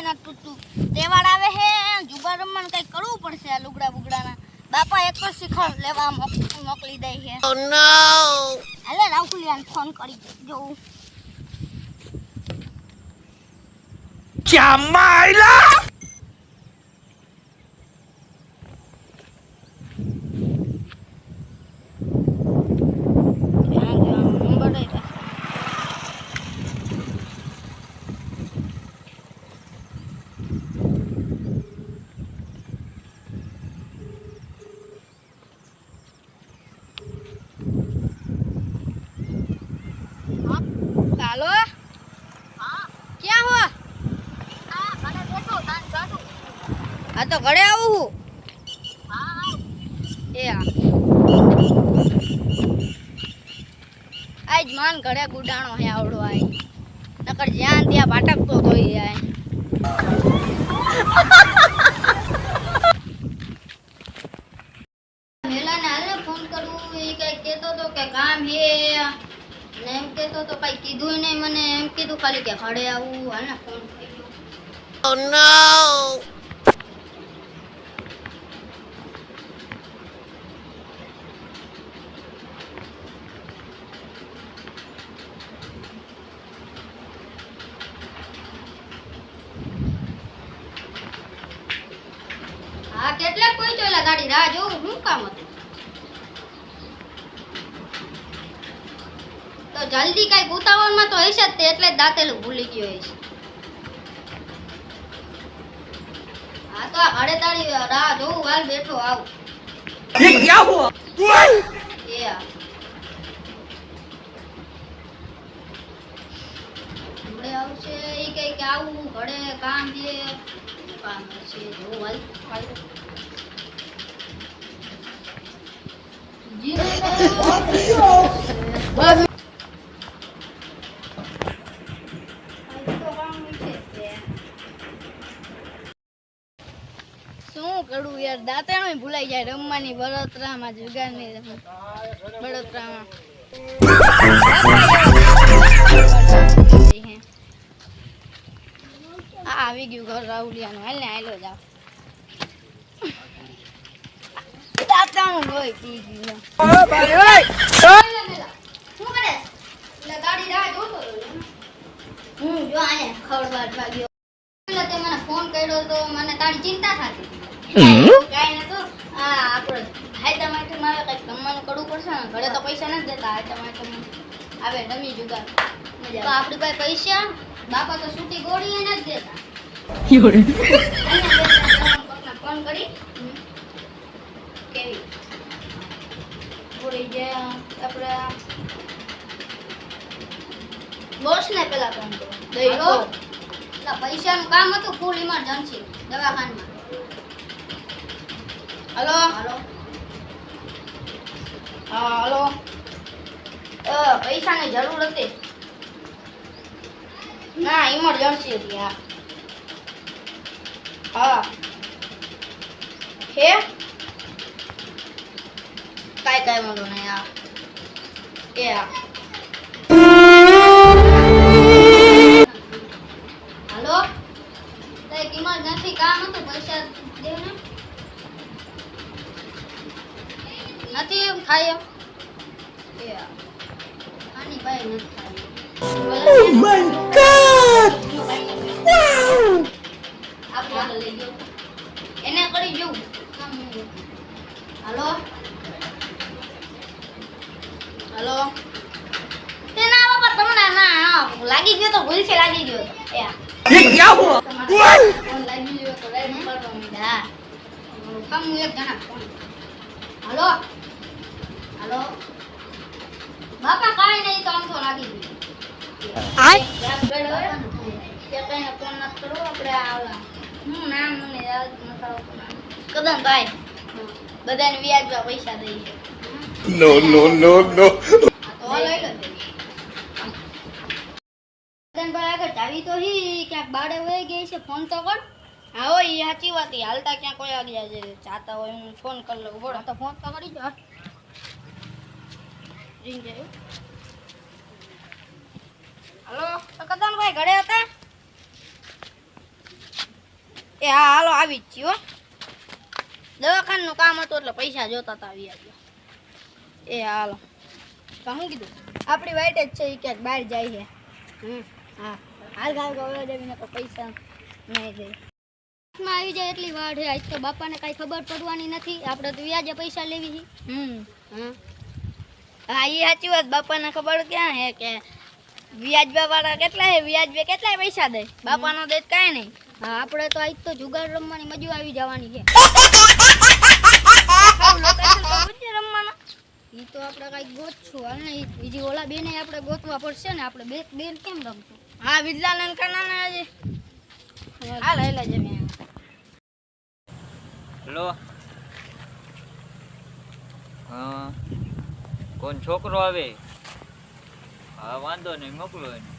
ના તૂટતું તહેવાર આવે હે જુગાર રમવાનું કઈ કરવું પડશે આ લુગડા બુગડાના બાપા એક જ શિખર લેવા મોકલી દે છે ઓ નો હાલે રાહુલિયાને ફોન કરી જોઉં क्या मायला हेलो हाँ क्या हुआ हाँ तो घरे आऊँ हूँ आज मान घरे गुडाणो है आवड़ो आई नकर ज्यान त्या भाटक तो थई जाए मेला ने हाले फोन करूं ई कई केतो तो के काम है ने एम केतो तो कई कीधुं नहीं मने एम कीधुं खाली के घरे आऊं हाल ने फोन कर्यो ओ नो હા કેટલા કોઈ ચોલા ગાડી રાહ જોઉં શું કામ હતું તો જલ્દી કઈ ઉતાવળમાં તો હશે જ તે એટલે દાંતેલું ભૂલી ગયો હશે હા તો આ ઘરે તારી રાહ જોઉં હાલ બેઠો આવ ये क्या हुआ એ આ ઘરે આવશે ઈ કઈ કે આવું ઘરે કામ છે કામ છે જો હાલ હાલ શું કરું યાર દાંતેણો ભૂલાઈ જાય રમવાની બળતરામાં જુગારની બળતરામાં આવી ગયું ઘર રાહુલિયાનું હાલ ને હાલો જાવ દાંતેણું લોહી પી ગયું શું કરે એટલે ગાડી રાહ જોતો હું જો આયા ખવડવા ગયો એટલે તે મને ફોન કર્યો તો મને તારી ચિંતા થતી કાઈ નતો આ આપણે હાયદા માટે મારે કઈ કમાવાનું કરવું પડશે ને ઘરે તો પૈસા નથી દેતા હાયદા માટે આવે રમી જુગાર તો આપણી પાસે પૈસા બાપા તો સૂટી ગોળી નથી દેતા ફોન કરી કેવી ગોળી જે આપણે બોસ ને પેલા ફોન કરો દઈ દો પૈસાનું કામ હતું ફૂલ ઇમરજન્સી દવાખાનામાં हेलो हेलो हाँ हेलो पैसा ની જરૂર હતી ના ઇમરજન્સી હતી હા હા હે કાઈ કાઈ વાંધો નહીં આ કે આ हेलो તો એક ઇમરજન્સી કામ હતું પૈસા દેવ ને નથી એમ થાય એમ આની ભાઈ નથી થાય Oh my god wow આપણે લઈ ગયો એને કરી જોઉં હાલો હાલો તેના બાપા તમને ના લાગી ગયો તો ભૂલ છે લાગી ગયો તો ये क्या हुआ ફોન લાગી ગયો તો લઈ નીકળવા મીડા કામ એક જણા ફોન હાલો हेलो बापा काई नहीं तो हम तो लागी आय क्या कहीं फोन मत करो આપણે આવલા હું નામ મને યાદ ન થાવ કદમ ભાઈ બધાને વ્યાજમાં પૈસા દઈ છે no no no no તો લઈ લો કદમ ભાઈ આગળ ચાવી તો હી ક્યાંક બાડે વહી ગઈ છે ફોન તો કર હા ઓ ઈ સાચી વાત ઈ હાલતા ક્યાં કોઈ આગળ છે ચાતા હોય હું ફોન કરી લઉં બોલો તો ફોન તો કરી જો रिंग जाए हेलो तो कदम भाई घरे आता એ હા હાલો આવી જ છીએ હો. દવાખાનાનું કામ હતું એટલે પૈસા જોતા હતા આવી આવ્યો. એ હા હાલો. તો શું કીધું આપણી વાઈટ જ છે એ ક્યાંક બહાર જાય છે. હા હાલ ઘાલ ગવડા દેવીને તો પૈસા નહીં દે માં આવી જાય એટલી વાર છે. આજ તો બાપાને કાંઈ ખબર પડવાની નથી. આપણે તો વ્યાજે પૈસા લેવી છે. હા એ સાચી વાત. બાપાને ખબર ક્યાં હે કે વ્યાજ વાળા કેટલા હે વ્યાજ બે કેટલાય પૈસા દે બાપાનો દે કાંઈ નહીં. હા આપણે તો આજ તો જુગાર રમવાની મજા આવી જવાની છે. રમવાનો એ તો આપણે કાંઈક ગોતશું અને બીજી ઓલા બેને આપણે ગોતવા પડશે ને. આપણે બેન કેમ રમશું? હા વિજલાનંદ કાનાને હજી હાલ હેલા જમીએ. હેલો હા કોણ છોકરો આવે? હા વાંધો નહીં મોકલો એને.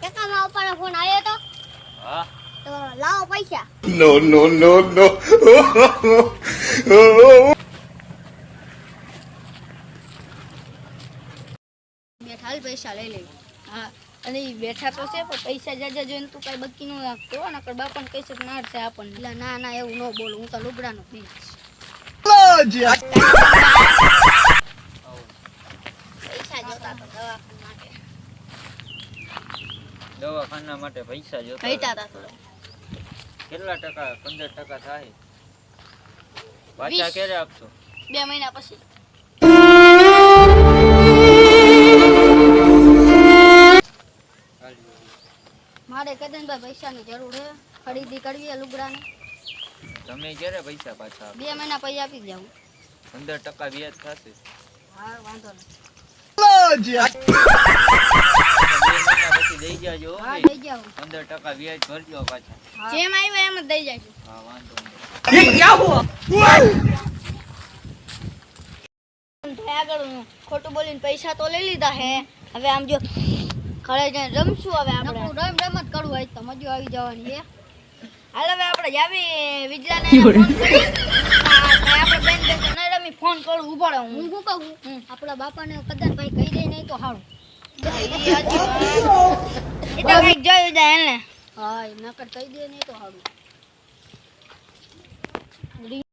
કાકા મારા ઉપર ફોન આવ્યો તો હા તો લાવો પૈસા. No, no, no, no. બેઠા હાલ પૈસા લઈ લેવી. હા અને ઈ બેઠા તો છે પણ પૈસા જાજા જોઈને તું કાંઈ બકી ન રાખતો નકર બાપાને કહીશ કે નાડશે આપણને. એટલે ના ના એવું ન બોલું. હું તો લુગડાનો પીશ. પૈસા જોતા તો દવાખાના માટે દવાખાના માટે પૈસા જોતા કહીતા હતા થોડા. કેટલા ટકા? 15% થાય. 20. પાછા ક્યારે આપશો? 2 મહિના પછી. મારે કદનભાઈ પૈસાની જરૂર છે. ખરીદી કરવી છે લુગડાની. તમે ક્યારે પૈસા પાછા આપો? 2 મહિના પછી આપી જાઉં. 15% વ્યાજ થશે. હા વાંધો નહીં. 2 મહિના પછી દઈ જાજો. હા દઈ જાઉં. 15% વ્યાજ ભરજો પાછા. જેમ આવ્યો એમ જ દઈ જાશું. હા વાંધો નહીં. આગળ ખોટું બોલીને પૈસા તો લઈ લીધા હે. હવે આમ જો ઘરે જઈને રમશું. હવે આપણે રમ જ કરવું હોય તો મજા આવી જવાની છે. હાલ હવે આપણે જાવી વિજલાને ફોન કરી. આપણે બેન બેન ન રમી ફોન કરું. ઉભો રહો. હું શું કહું આપણા બાપાને કદાચ ભાઈ કહી દે નહીં તો સારું. એ તો કંઈક જોયું જાય એને. હા નકર કહી દે નહીં તો સારું.